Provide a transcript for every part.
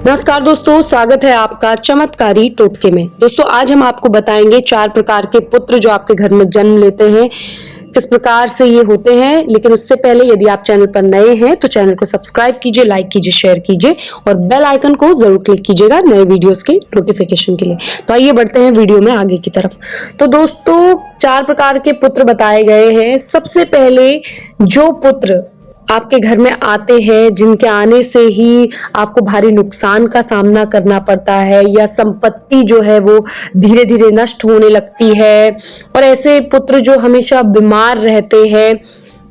नमस्कार दोस्तों, स्वागत है आपका चमत्कारी टोटके में। दोस्तों आज हम आपको बताएंगे 4 प्रकार के पुत्र जो आपके घर में जन्म लेते हैं, किस प्रकार से ये होते हैं। लेकिन उससे पहले यदि आप चैनल पर नए हैं तो चैनल को सब्सक्राइब कीजिए, लाइक कीजिए, शेयर कीजिए और बेल आइकन को जरूर क्लिक कीजिएगा नए वीडियोस के नोटिफिकेशन के लिए। तो आइए बढ़ते हैं वीडियो में आगे की तरफ। तो दोस्तों 4 प्रकार के पुत्र बताए गए हैं। सबसे पहले जो पुत्र आपके घर में आते हैं, जिनके आने से ही आपको भारी नुकसान का सामना करना पड़ता है या संपत्ति जो है वो धीरे धीरे नष्ट होने लगती है, और ऐसे पुत्र जो हमेशा बीमार रहते हैं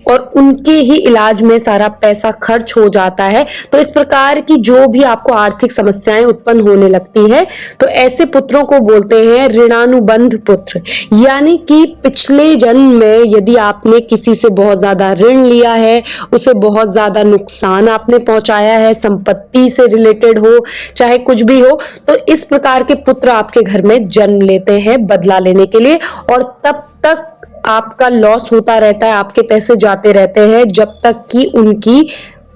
और उनके ही इलाज में सारा पैसा खर्च हो जाता है। तो इस प्रकार की जो भी आपको आर्थिक समस्याएं उत्पन्न होने लगती है तो ऐसे पुत्रों को बोलते हैं ऋणानुबंध पुत्र। यानी कि पिछले जन्म में यदि आपने किसी से बहुत ज्यादा ऋण लिया है, उसे बहुत ज्यादा नुकसान आपने पहुंचाया है, संपत्ति से रिलेटेड हो चाहे कुछ भी हो, तो इस प्रकार के पुत्र आपके घर में जन्म लेते हैं बदला लेने के लिए, और तब तक आपका लॉस होता रहता है, आपके पैसे जाते रहते हैं जब तक कि उनकी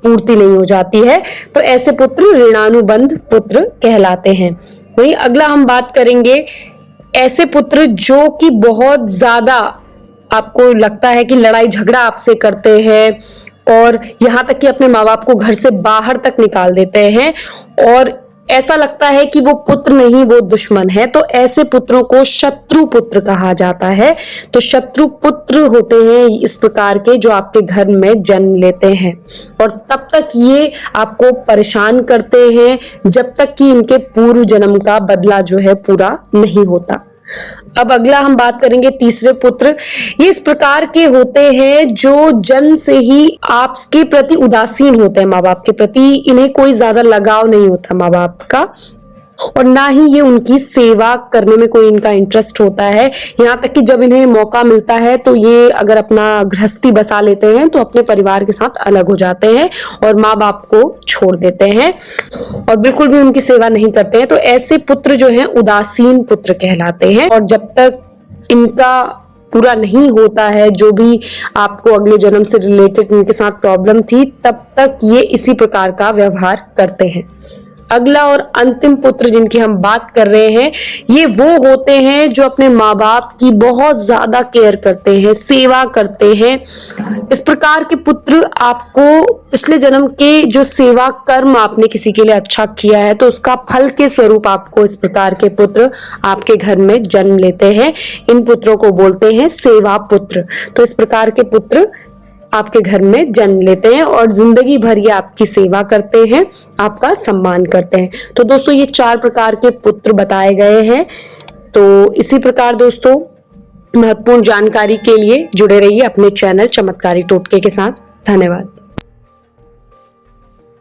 पूर्ति नहीं हो जाती है। तो ऐसे पुत्र ऋणानुबंध पुत्र कहलाते हैं। वहीं अगला हम बात करेंगे ऐसे पुत्र जो कि बहुत ज्यादा आपको लगता है कि लड़ाई झगड़ा आपसे करते हैं और यहाँ तक कि अपने माँ बाप को घर से बाहर तक निकाल देते हैं, और ऐसा लगता है कि वो पुत्र नहीं वो दुश्मन है। तो ऐसे पुत्रों को शत्रु पुत्र कहा जाता है। तो शत्रु पुत्र होते हैं इस प्रकार के जो आपके घर में जन्म लेते हैं, और तब तक ये आपको परेशान करते हैं जब तक कि इनके पूर्व जन्म का बदला जो है पूरा नहीं होता। अब अगला हम बात करेंगे तीसरे पुत्र। ये इस प्रकार के होते हैं जो जन्म से ही आपके प्रति उदासीन होते हैं, माँ बाप के प्रति इन्हें कोई ज्यादा लगाव नहीं होता माँ बाप का, और ना ही ये उनकी सेवा करने में कोई इनका इंटरेस्ट होता है। यहाँ तक कि जब इन्हें मौका मिलता है तो ये अगर अपना गृहस्थी बसा लेते हैं तो अपने परिवार के साथ अलग हो जाते हैं और माँ बाप को छोड़ देते हैं और बिल्कुल भी उनकी सेवा नहीं करते हैं। तो ऐसे पुत्र जो हैं उदासीन पुत्र कहलाते हैं, और जब तक इनका पूरा नहीं होता है जो भी आपको अगले जन्म से रिलेटेड इनके साथ प्रॉब्लम थी, तब तक ये इसी प्रकार का व्यवहार करते हैं। अगला और अंतिम पुत्र जिनकी हम बात कर रहे हैं, ये वो होते हैं जो अपने माँ बाप की बहुत ज्यादा केयर करते हैं, सेवा करते हैं। इस प्रकार के पुत्र आपको पिछले जन्म के जो सेवा कर्म आपने किसी के लिए अच्छा किया है तो उसका फल के स्वरूप आपको इस प्रकार के पुत्र आपके घर में जन्म लेते हैं। इन पुत्रों को बोलते हैं सेवा पुत्र। तो इस प्रकार के पुत्र आपके घर में जन्म लेते हैं और जिंदगी भर ये आपकी सेवा करते हैं, आपका सम्मान करते हैं। तो दोस्तों ये 4 प्रकार के पुत्र बताए गए हैं। तो इसी प्रकार दोस्तों महत्वपूर्ण जानकारी के लिए जुड़े रहिए अपने चैनल चमत्कारी टोटके के साथ। धन्यवाद।